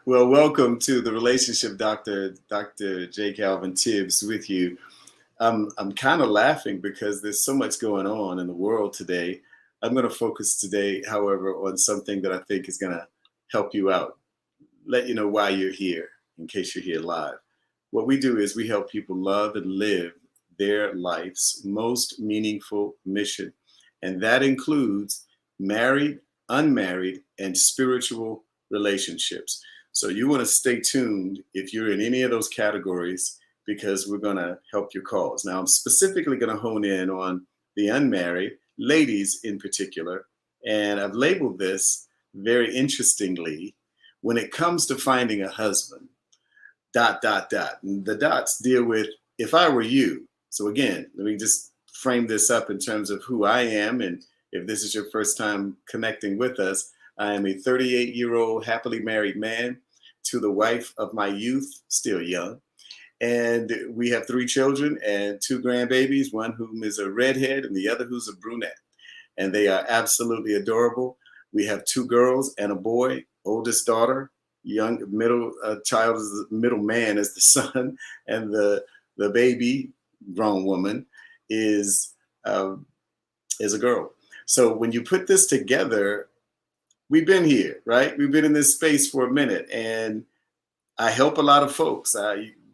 Well, welcome to the relationship doctor, Dr. J. Calvin Tibbs with you. I'm kind of laughing because there's so much going on in the world today. I'm going to focus today, however, on something that I think is going to help you out, let you know why you're here in case you're here live. What we do is we help people love and live their life's most meaningful mission. And that includes married, unmarried, and spiritual relationships. So you want to stay tuned if you're in any of those categories because we're going to help your cause. Now, I'm specifically going to hone in on the unmarried, ladies in particular, and I've labeled this very interestingly when it comes to finding a husband, dot, dot, dot. And the dots deal with if I were you. So again, let me just frame this up in terms of who I am. And if this is your first time connecting with us, I am a 38-year-old happily married man to the wife of my youth, still young. And we have three children and two grandbabies, one whom is a redhead and the other who's a brunette. And they are absolutely adorable. We have two girls and a boy, oldest daughter, young middle child is the middle man is the son, and the baby grown woman is a girl. So when you put this together, we've been here, right? We've been in this space for a minute, and I help a lot of folks.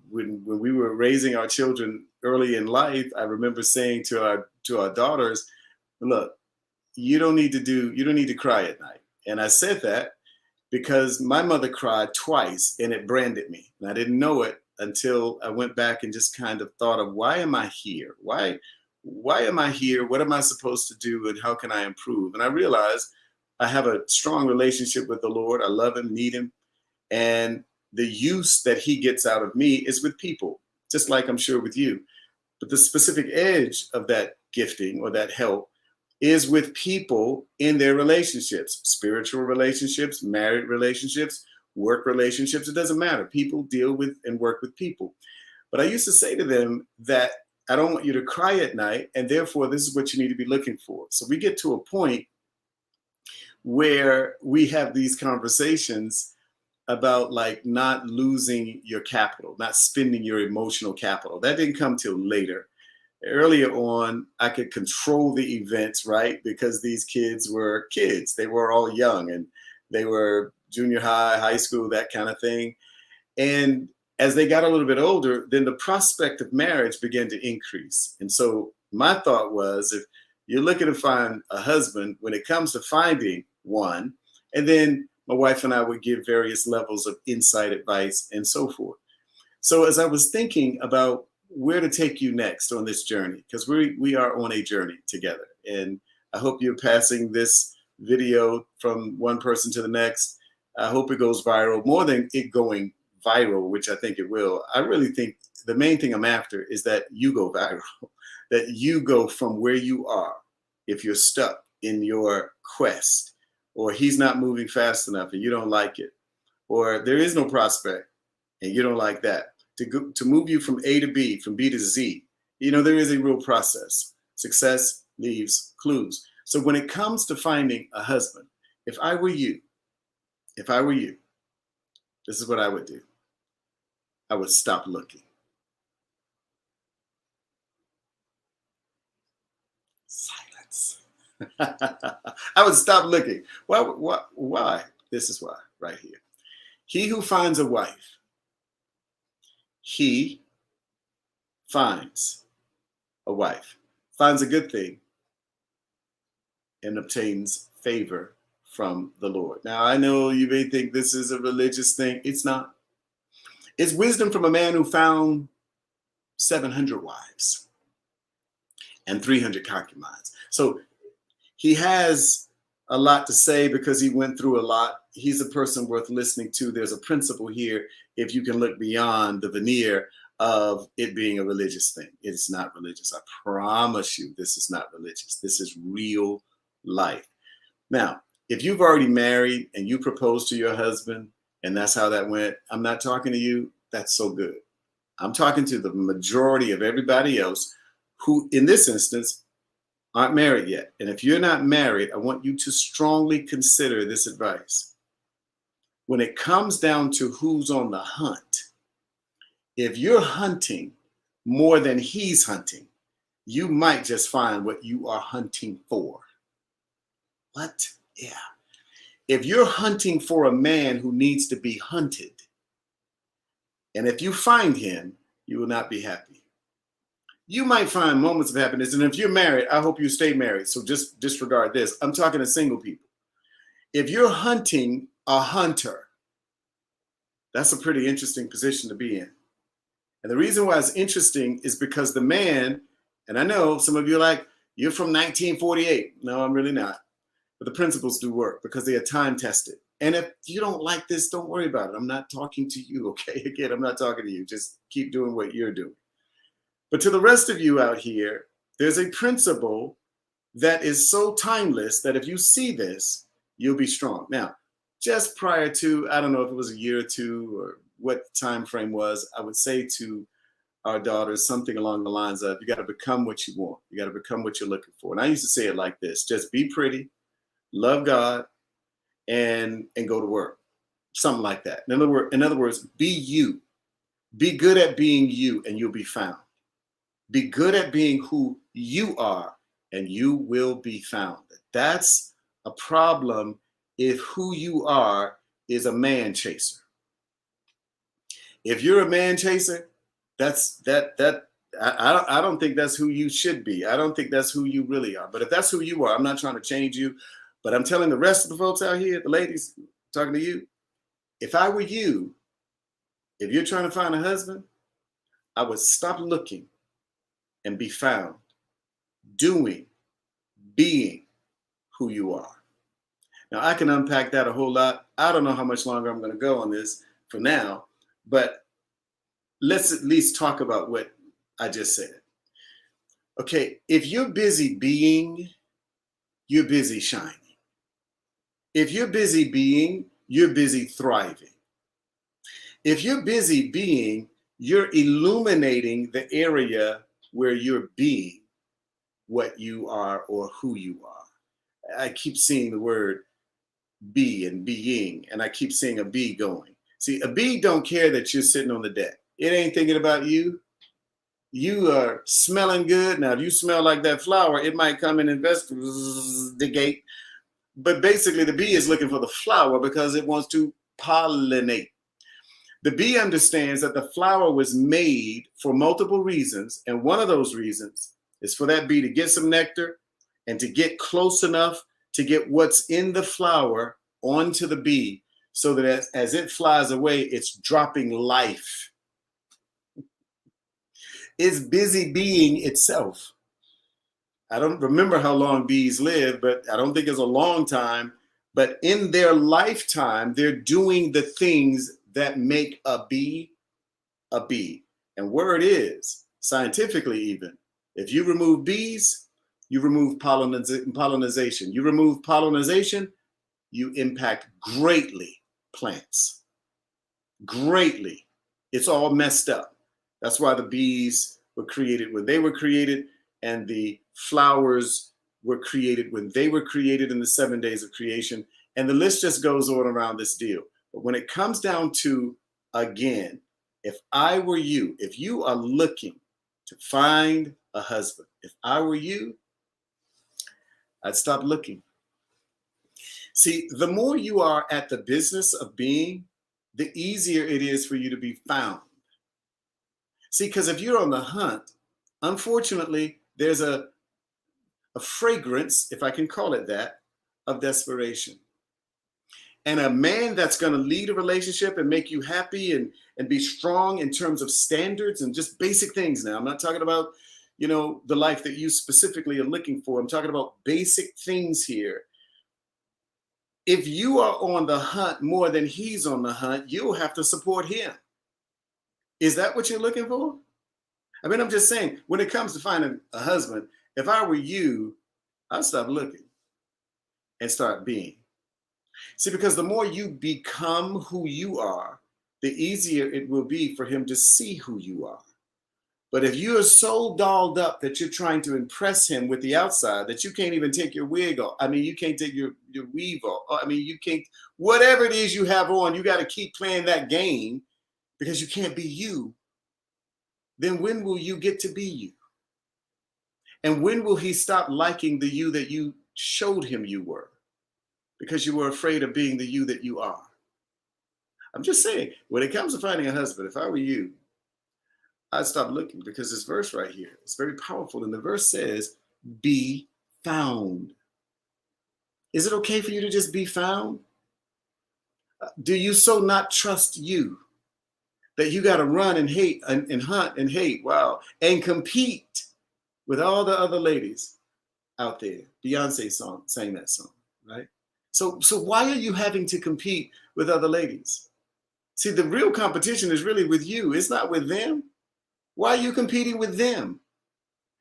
When we were raising our children early in life, I remember saying to our daughters, "Look, you don't need to cry at night." And I said that because my mother cried twice, and it branded me. And I didn't know it until I went back and just kind of thought of why am I here? Why am I here? What am I supposed to do, and how can I improve? And I realized I have a strong relationship with the Lord. I love him, need him. And the use that he gets out of me is with people, just like I'm sure with you. But the specific edge of that gifting or that help is with people in their relationships, spiritual relationships, married relationships, work relationships. It doesn't matter. People deal with and work with people. But I used to say to them that I don't want you to cry at night, and therefore this is what you need to be looking for. So we get to a point where we have these conversations about like not losing your capital, not spending your emotional capital. That didn't come till later. Earlier on, I could control the events, right? Because these kids were kids. They were all young and they were junior high, high school, that kind of thing. And as they got a little bit older, then the prospect of marriage began to increase. And so my thought was if you're looking to find a husband, when it comes to finding one, and then my wife and I would give various levels of insight, advice, and so forth. So as I was thinking about where to take you next on this journey, because we are on a journey together, and I hope you're passing this video from one person to the next. I hope it goes viral. More than it going viral, which I think it will, I really think the main thing I'm after is that you go viral, that you go from where you are, if you're stuck in your quest, or he's not moving fast enough and you don't like it, or there is no prospect and you don't like that, to move you from A to B, from B to Z. There is a real process. Success leaves clues. So when it comes to finding a husband, if I were you, this is what I would do. I would stop looking. Silence. I would stop looking. Why? This is why, right here. He who finds a wife, he finds a wife, finds a good thing, and obtains favor from the Lord. Now, I know you may think this is a religious thing. It's not. It's wisdom from a man who found 700 wives and 300 concubines. So he has a lot to say because he went through a lot. He's a person worth listening to. There's a principle here if you can look beyond the veneer of it being a religious thing. It's not religious. I promise you this is not religious. This is real life. Now, if you've already married and you proposed to your husband and that's how that went, I'm not talking to you. That's so good. I'm talking to the majority of everybody else who, in this instance, aren't married yet. And if you're not married, I want you to strongly consider this advice. when it comes down to who's on the hunt, if you're hunting more than he's hunting, you might just find what you are hunting for. What? Yeah. If you're hunting for a man who needs to be hunted, and if you find him, you will not be happy. You might find moments of happiness. And if you're married, I hope you stay married. So just disregard this. I'm talking to single people. If you're hunting a hunter, that's a pretty interesting position to be in. And the reason why it's interesting is because the man, and I know some of you are like, you're from 1948. No, I'm really not. But the principles do work because they are time tested. And if you don't like this, don't worry about it. I'm not talking to you, okay? Again, I'm not talking to you. Just keep doing what you're doing. But to the rest of you out here, there's a principle that is so timeless that if you see this, you'll be strong. Now, just prior to, I don't know if it was a year or two or what time frame was, I would say to our daughters something along the lines of, you got to become what you want. You got to become what you're looking for. And I used to say it like this: just be pretty, love God, and go to work. Something like that. In other words, be you. Be good at being you, and you'll be found. Be good at being who you are, and you will be found. That's a problem if who you are is a man chaser. If you're a man chaser, I don't think that's who you should be. I don't think that's who you really are. But if that's who you are, I'm not trying to change you, but I'm telling the rest of the folks out here, the ladies, talking to you, if I were you, if you're trying to find a husband, I would stop looking and be found, doing, being who you are. Now, I can unpack that a whole lot. I don't know how much longer I'm going to go on this for now, but let's at least talk about what I just said. Okay, if you're busy being, you're busy shining. If you're busy being, you're busy thriving. If you're busy being, you're illuminating the area where you're being what you are or who you are. I keep seeing the word be and being, and I keep seeing a bee going. See, a bee don't care that you're sitting on the deck. It ain't thinking about you. You are smelling good. Now, if you smell like that flower, it might come and investigate. But basically, the bee is looking for the flower because it wants to pollinate. The bee understands that the flower was made for multiple reasons, and one of those reasons is for that bee to get some nectar and to get close enough to get what's in the flower onto the bee so that as it flies away, it's dropping life. It's busy being itself. I don't remember how long bees live, but I don't think it's a long time. But in their lifetime, they're doing the things that make a bee a bee. And word is, scientifically even, if you remove bees, you remove pollination. You remove pollination, you impact greatly plants. Greatly. It's all messed up. That's why the bees were created when they were created, and the flowers were created when they were created in the 7 days of creation. And the list just goes on around this deal. But when it comes down to, again, if I were you, if you are looking to find a husband, if I were you, I'd stop looking. See, the more you are at the business of being, the easier it is for you to be found. See, because if you're on the hunt, unfortunately, there's a fragrance, if I can call it that, of desperation. And a man that's going to lead a relationship and make you happy and be strong in terms of standards and just basic things. Now, I'm not talking about, the life that you specifically are looking for. I'm talking about basic things here. If you are on the hunt more than he's on the hunt, you'll have to support him. Is that what you're looking for? I mean, I'm just saying, when it comes to finding a husband, if I were you, I'd stop looking and start being. See, because the more you become who you are, the easier it will be for him to see who you are. But if you are so dolled up that you're trying to impress him with the outside that you can't even take your wig off, I mean, you can't take your weave off. I mean, you can't, whatever it is you have on, you got to keep playing that game because you can't be you. Then when will you get to be you? And when will he stop liking the you that you showed him you were? Because you were afraid of being the you that you are. I'm just saying, when it comes to finding a husband, if I were you, I'd stop looking, because this verse right here is very powerful. And the verse says, be found. Is it okay for you to just be found? Do you so not trust you that you got to run and hate and hunt and hate, wow, and compete with all the other ladies out there? Beyonce sang that song, right? So why are you having to compete with other ladies? See, the real competition is really with you. It's not with them. Why are you competing with them?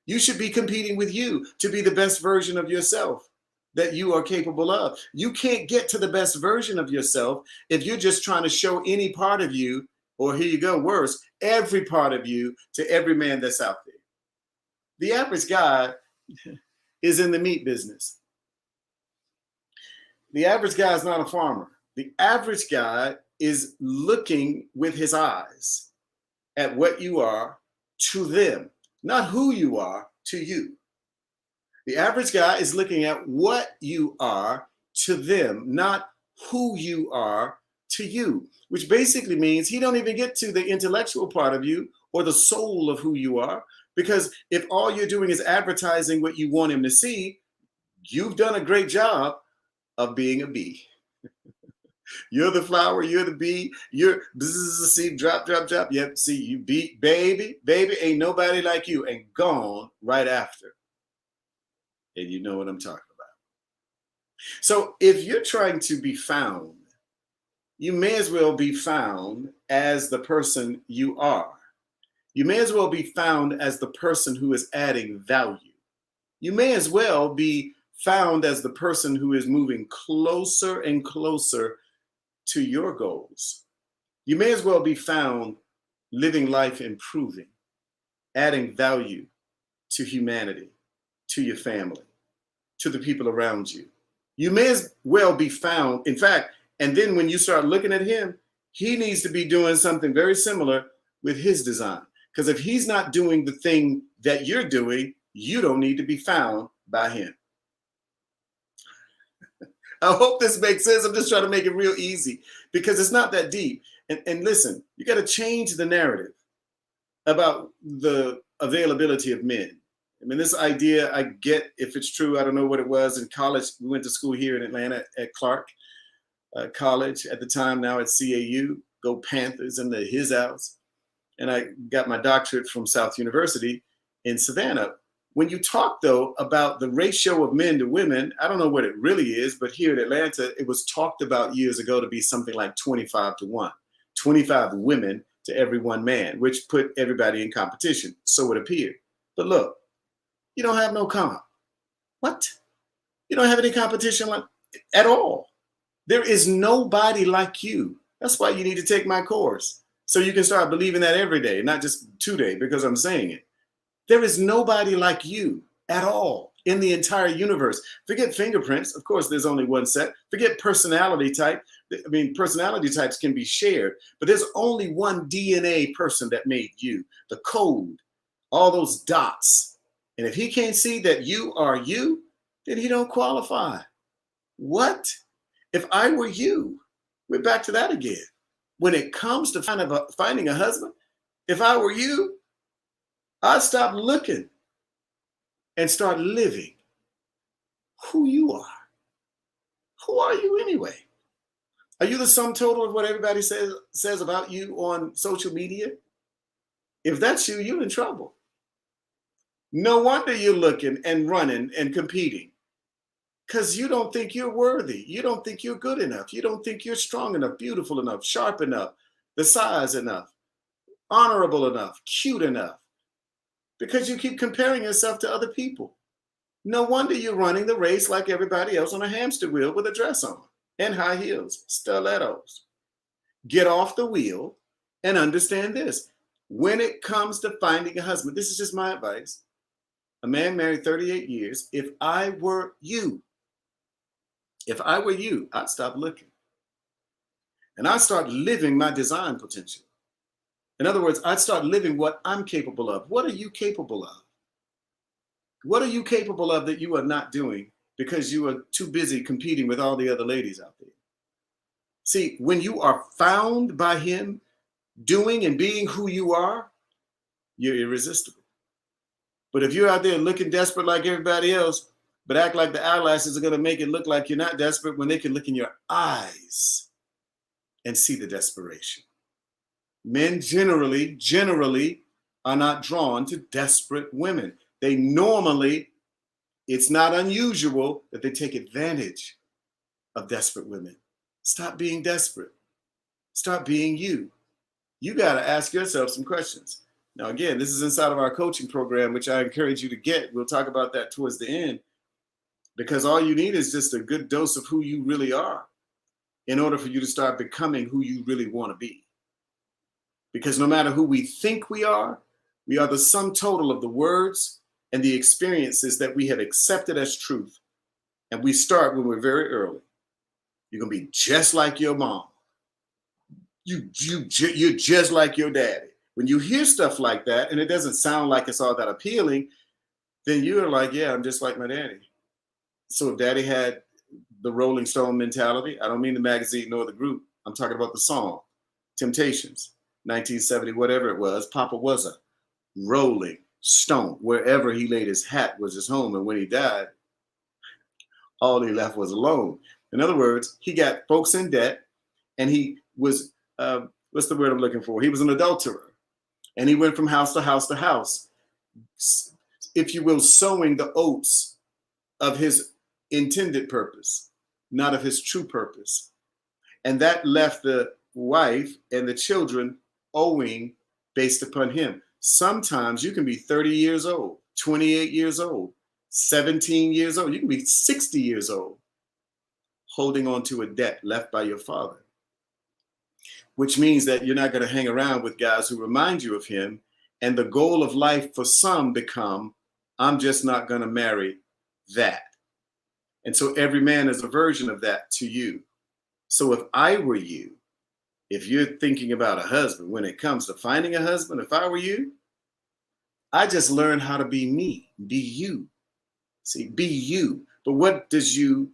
You should be competing with you to be the best version of yourself that you are capable of. You can't get to the best version of yourself if you're just trying to show any part of you, or here you go, worse, every part of you to every man that's out there. The average guy is in the meat business. The average guy is not a farmer. The average guy is looking with his eyes at what you are to them, not who you are to you. The average guy is looking at what you are to them, not who you are to you, which basically means he don't even get to the intellectual part of you or the soul of who you are, because if all you're doing is advertising what you want him to see, you've done a great job of being a bee. You're the flower, you're the bee, you're see, drop. Yep, see, you beat, baby, ain't nobody like you, and gone right after. And you know what I'm talking about. So if you're trying to be found, you may as well be found as the person you are. You may as well be found as the person who is adding value. You may as well be found as the person who is moving closer and closer to your goals. You may as well be found living life improving, adding value to humanity, to your family, to the people around you. You may as well be found, in fact, and then when you start looking at him, he needs to be doing something very similar with his design. Because if he's not doing the thing that you're doing, you don't need to be found by him. I hope this makes sense. I'm just trying to make it real easy because it's not that deep. And listen, you got to change the narrative about the availability of men. I mean, this idea, I get if it's true. I don't know what it was in college. We went to school here in Atlanta at Clark College at the time. Now at CAU. Go Panthers into his house. And I got my doctorate from South University in Savannah. When you talk, though, about the ratio of men to women, I don't know what it really is, but here in Atlanta, it was talked about years ago to be something like 25-1, 25 women to every one man, which put everybody in competition. So it appeared. But look, you don't have no comp. What? You don't have any competition at all. There is nobody like you. That's why you need to take my course. So you can start believing that every day, not just today, because I'm saying it. There is nobody like you at all in the entire universe. Forget fingerprints. Of course, there's only one set. Forget personality type. I mean, personality types can be shared, but there's only one DNA person that made you, the code, all those dots. And if he can't see that you are you, then he don't qualify. What? If I were you, we're back to that again. When it comes to finding a husband, if I were you, I'd stop looking and start living who you are. Who are you anyway? Are you the sum total of what everybody says about you on social media? If that's you, you're in trouble. No wonder you're looking and running and competing because you don't think you're worthy. You don't think you're good enough. You don't think you're strong enough, beautiful enough, sharp enough, the size enough, honorable enough, cute enough. Because you keep comparing yourself to other people. No wonder you're running the race like everybody else on a hamster wheel with a dress on and high heels, stilettos. Get off the wheel and understand this. when it comes to finding a husband, this is just my advice. A man married 38 years. If I were you, I'd stop looking. And I'd start living my design potential. In other words, I'd start living what I'm capable of. What are you capable of? What are you capable of that you are not doing because you are too busy competing with all the other ladies out there? See, when you are found by him doing and being who you are, you're irresistible. But if you're out there looking desperate like everybody else, but act like the eyelashes are going to make it look like you're not desperate when they can look in your eyes and see the desperation. Men generally are not drawn to desperate women. They normally, it's not unusual that they take advantage of desperate women. Stop being desperate. Start being you. You got to ask yourself some questions. Now, again, this is inside of our coaching program, which I encourage you to get. We'll talk about that towards the end, because all you need is just a good dose of who you really are in order for you to start becoming who you really want to be. Because no matter who we think we are the sum total of the words and the experiences that we have accepted as truth. And we start when we're very early. You're going to be just like your mom. You're just like your daddy. When you hear stuff like that and it doesn't sound like it's all that appealing, then you're like, yeah, I'm just like my daddy. So if daddy had the Rolling Stone mentality, I don't mean the magazine nor the group. I'm talking about the song, Temptations, 1970, whatever it was. Papa was a Rolling Stone. Wherever he laid his hat was his home. And when he died, all he left was alone. In other words, he got folks in debt, and he was, what's the word I'm looking for? He was an adulterer. And he went from house to house to house, if you will, sowing the oats of his intended purpose, not of his true purpose. And that left the wife and the children owing based upon him. Sometimes you can be 30 years old, 28 years old, 17 years old. You can be 60 years old, holding on to a debt left by your father, which means that you're not going to hang around with guys who remind you of him. And the goal of life for some become, I'm just not going to marry that. And so every man is a version of that to you. So if I were you, if you're thinking about a husband, when it comes to finding a husband, if I were you, I just learned how to be me, be you. See, be you. But what does you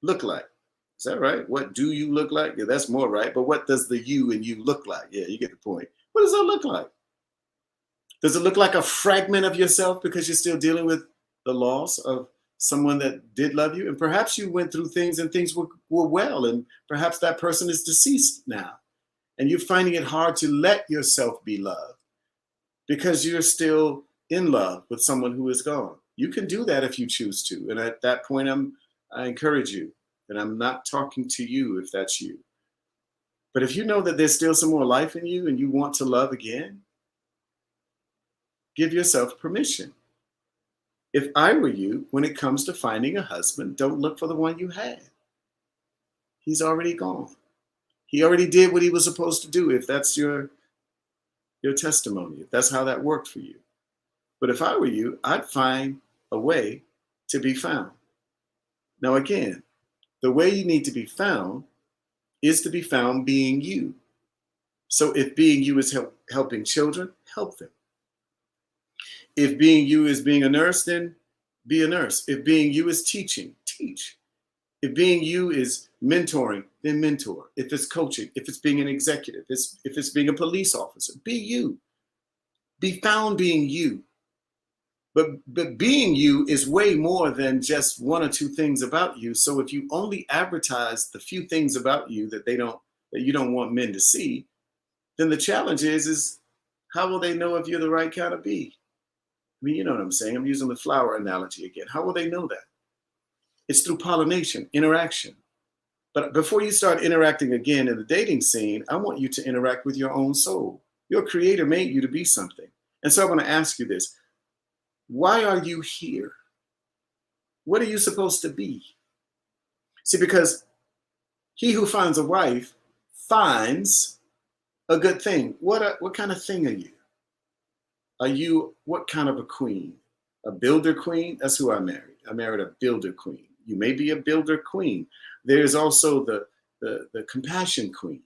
look like? Is that right? What do you look like? Yeah, that's more right. But what does the you and you look like? Yeah, you get the point. What does that look like? Does it look like a fragment of yourself because you're still dealing with the loss of someone that did love you? And perhaps you went through things and things were well, and perhaps that person is deceased now. And you're finding it hard to let yourself be loved because you're still in love with someone who is gone. You can do that if you choose to. And at that point, I encourage you. And I'm not talking to you if that's you. But if you know that there's still some more life in you and you want to love again, give yourself permission. If I were you, when it comes to finding a husband, don't look for the one you had. He's already gone. He already did what he was supposed to do, if that's your testimony, if that's how that worked for you. But if I were you, I'd find a way to be found. Now, again, the way you need to be found is to be found being you. So if being you is helping children, help them. If being you is being a nurse, then be a nurse. If being you is teaching, teach. If being you is mentoring, then mentor. If it's coaching, if it's being an executive, if it's being a police officer, be you. Be found being you. But being you is way more than just one or two things about you. So if you only advertise the few things about you that you don't want men to see, then the challenge is how will they know if you're the right kind of bee? I mean, you know what I'm saying? I'm using the flower analogy again. How will they know that? It's through pollination, interaction. But before you start interacting again in the dating scene, I want you to interact with your own soul. Your creator made you to be something. And so I'm going to ask you this. Why are you here? What are you supposed to be? See, because he who finds a wife finds a good thing. What kind of thing are you? Are you what kind of a queen? A builder queen? That's who I married. I married a builder queen. You may be a builder queen. There's also the compassion queen.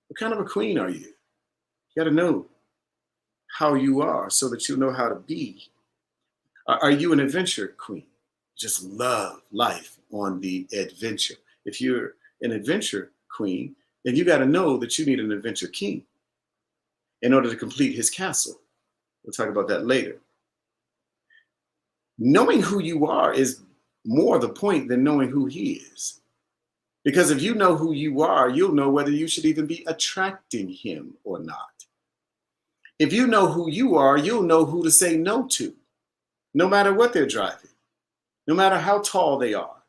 What kind of a queen are you? You got to know how you are so that you know how to be. Are you an adventure queen? Just love life on the adventure. If you're an adventure queen, then you got to know that you need an adventure king in order to complete his castle. We'll talk about that later. Knowing who you are is more the point than knowing who he is. Because if you know who you are, you'll know whether you should even be attracting him or not. If you know who you are, you'll know who to say no to, no matter what they're driving, no matter how tall they are,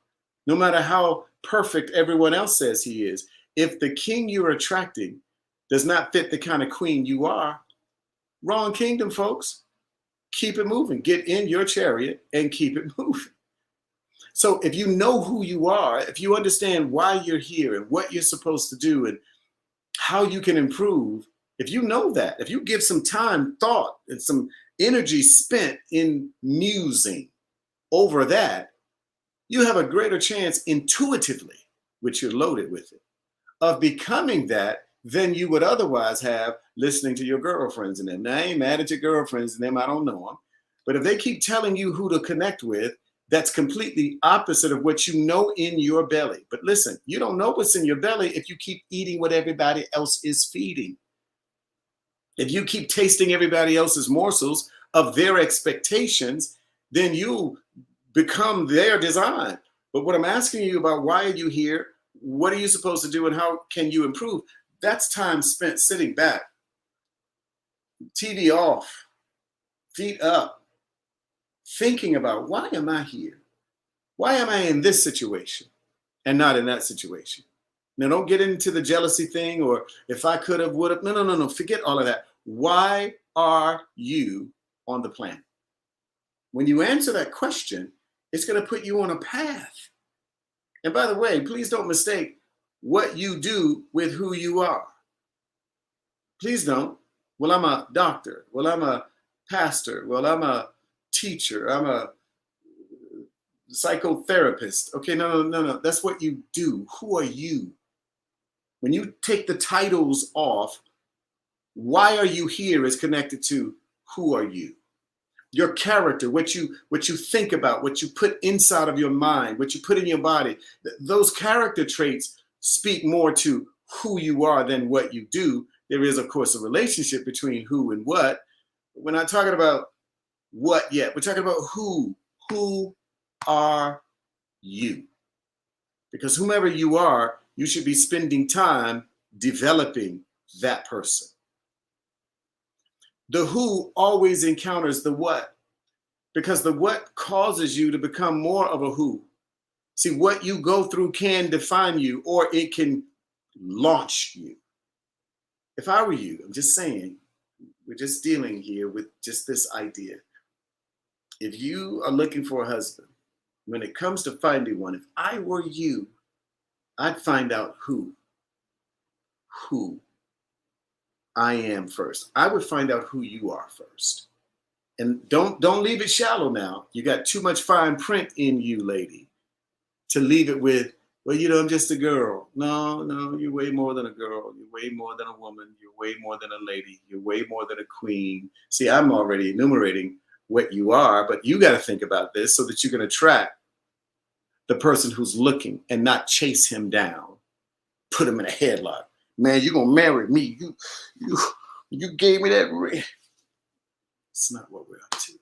no matter how perfect everyone else says he is. If the king you're attracting does not fit the kind of queen you are, wrong kingdom, folks. Keep it moving. Get in your chariot and keep it moving. So if you know who you are, if you understand why you're here and what you're supposed to do and how you can improve, if you know that, if you give some time, thought, and some energy spent in musing over that, you have a greater chance intuitively, which you're loaded with it, of becoming that than you would otherwise have listening to your girlfriends and them. Now, I ain't mad at your girlfriends and them. I don't know them. But if they keep telling you who to connect with, that's completely opposite of what you know in your belly. But listen, you don't know what's in your belly if you keep eating what everybody else is feeding. If you keep tasting everybody else's morsels of their expectations, then you become their design. But what I'm asking you about, why are you here? What are you supposed to do and how can you improve? That's time spent sitting back, TV off, feet up, thinking about, why am I here? Why am I in this situation and not in that situation? Now, don't get into the jealousy thing or if I could have, would have. No. Forget all of that. Why are you on the planet? When you answer that question, it's going to put you on a path. And by the way, please don't mistake what you do with who you are. Please don't. Well, I'm a doctor. Well, I'm a pastor. Well, I'm a teacher. I'm a psychotherapist. Okay, no. That's what you do. Who are you? When you take the titles off, why are you here is connected to who are you? Your character, what you think about, what you put inside of your mind, what you put in your body, those character traits speak more to who you are than what you do. There is, of course, a relationship between who and what. We're not talking about what yet. We're talking about who. Who are you? Because whomever you are, you should be spending time developing that person. The who always encounters the what, because the what causes you to become more of a who. See, what you go through can define you, or it can launch you. If I were you, I'm just saying, we're just dealing here with just this idea. If you are looking for a husband, when it comes to finding one, if I were you, I'd find out who I am first. I would find out who you are first. And don't leave it shallow now. You got too much fine print in you, lady, to leave it with, well, I'm just a girl. No, you're way more than a girl. You're way more than a woman. You're way more than a lady. You're way more than a queen. See, I'm already enumerating what you are, but you got to think about this so that you can attract the person who's looking and not chase him down, put him in a headlock. Man, you're going to marry me. You gave me that ring. It's not what we're up to.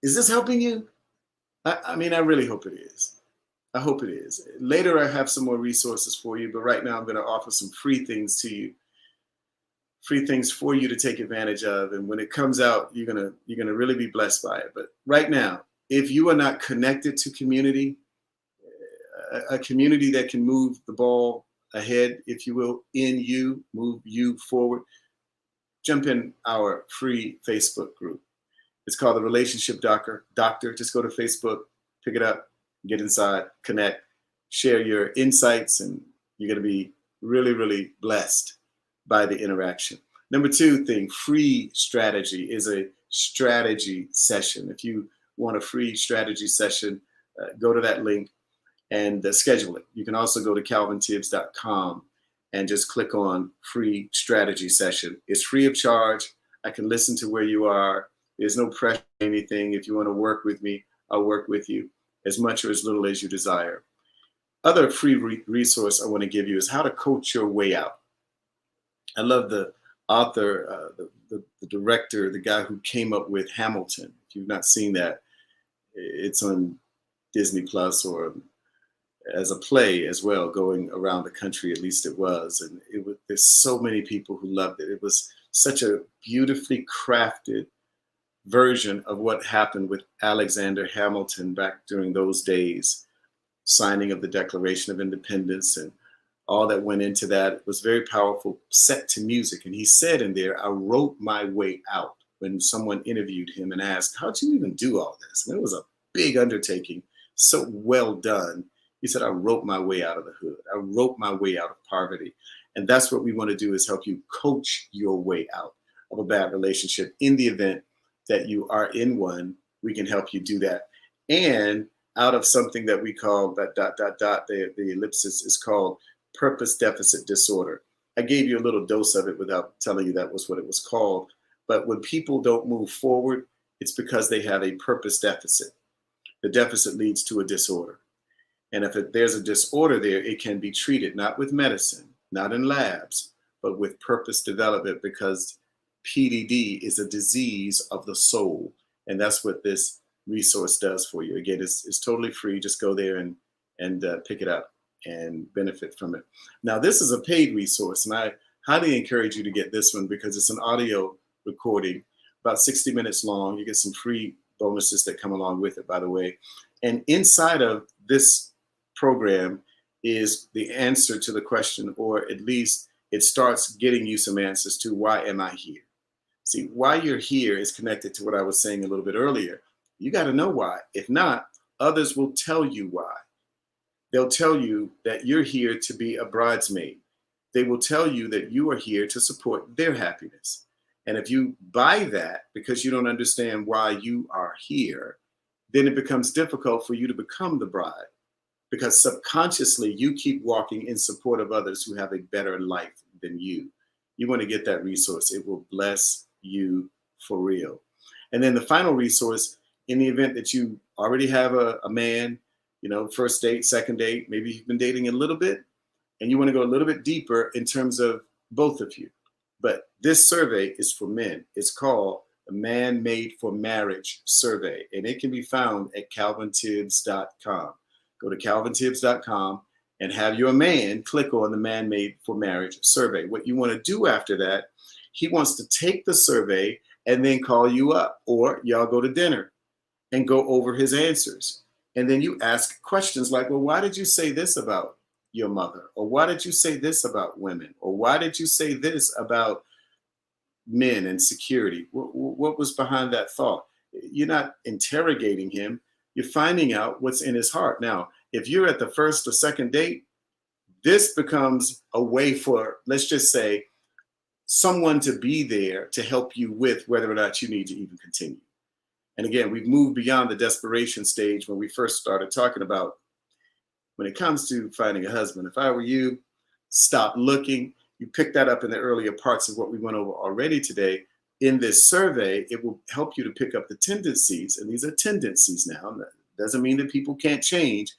Is this helping you? I mean, I really hope it is. I hope it is. Later, I have some more resources for you, but right now I'm going to offer some free things to you, free things for you to take advantage of. And when it comes out, you're gonna really be blessed by it. But right now, if you are not connected to community, a community that can move the ball ahead, if you will, in you, move you forward, jump in our free Facebook group. It's called the Relationship Doctor. Just go to Facebook, pick it up, get inside, connect, share your insights, and you're going to be really, really blessed by the interaction. Number two thing, free strategy is a strategy session. If you want a free strategy session, go to that link and schedule it. You can also go to calvintibbs.com and just click on free strategy session. It's free of charge. I can listen to where you are. There's no pressure or anything. If you want to work with me, I'll work with you as much or as little as you desire. Other free resource I want to give you is how to coach your way out. I love the author, the director, the guy who came up with Hamilton. If you've not seen that, it's on Disney Plus or as a play as well, going around the country, at least it was. And there's so many people who loved it. It was such a beautifully crafted version of what happened with Alexander Hamilton back during those days, signing of the Declaration of Independence and all that went into that. It was very powerful, set to music. And he said in there, I wrote my way out, when someone interviewed him and asked, how'd you even do all this? And it was a big undertaking, so well done. He said, I wrote my way out of the hood. I wrote my way out of poverty. And that's what we want to do, is help you coach your way out of a bad relationship. In the event that you are in one, we can help you do that. And out of something that we call the ellipsis is called purpose deficit disorder. I gave you a little dose of it without telling you that was what it was called. But when people don't move forward, it's because they have a purpose deficit. The deficit leads to a disorder. And if there's a disorder there, it can be treated, not with medicine, not in labs, but with purpose development, because PDD is a disease of the soul. And that's what this resource does for you. Again, it's totally free. Just go there and pick it up and benefit from it. Now, this is a paid resource, and I highly encourage you to get this one because it's an audio recording, about 60 minutes long. You get some free bonuses that come along with it, by the way. And inside of this program is the answer to the question, or at least it starts getting you some answers to why am I here? See, why you're here is connected to what I was saying a little bit earlier. You got to know why. If not, others will tell you why. They'll tell you that you're here to be a bridesmaid. They will tell you that you are here to support their happiness. And if you buy that because you don't understand why you are here, then it becomes difficult for you to become the bride, because subconsciously you keep walking in support of others who have a better life than you. You want to get that resource. It will bless you for real. And then the final resource, in the event that you already have a man, first date, second date, maybe you've been dating a little bit and you want to go a little bit deeper in terms of both of you. But this survey is for men. It's called the Man Made for Marriage survey, and it can be found at calvintibbs.com. Go to calvintibbs.com and have your man click on the Man Made for Marriage survey. What you want to do after that, he wants to take the survey and then call you up, or y'all go to dinner and go over his answers. And then you ask questions like, well, why did you say this about your mother? Or why did you say this about women? Or why did you say this about men and security? What was behind that thought? You're not interrogating him. You're finding out what's in his heart. Now, if you're at the first or second date, this becomes a way for, let's just say, someone to be there to help you with whether or not you need to even continue. And again, we've moved beyond the desperation stage when we first started talking about when it comes to finding a husband. If I were you, stop looking. You pick that up in the earlier parts of what we went over already today. In this survey, it will help you to pick up the tendencies. And these are tendencies now. That doesn't mean that people can't change,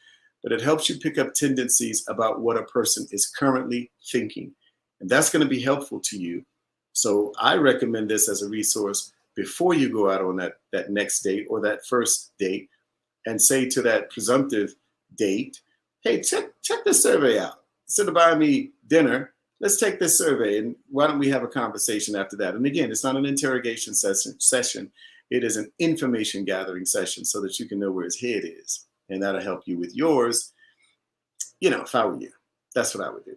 but it helps you pick up tendencies about what a person is currently thinking. And that's going to be helpful to you. So I recommend this as a resource before you go out on that next date or that first date, and say to that presumptive date, hey, check this survey out. Instead of buying me dinner, let's take this survey, and why don't we have a conversation after that? And again, it's not an interrogation session. It is an information gathering session so that you can know where his head is. And that'll help you with yours. If I were you, that's what I would do.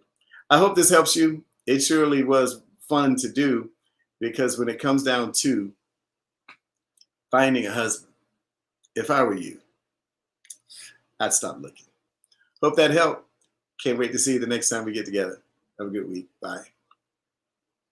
I hope this helps you. It surely was fun to do, because when it comes down to finding a husband, if I were you, I'd stop looking. Hope that helped. Can't wait to see you the next time we get together. Have a good week. Bye.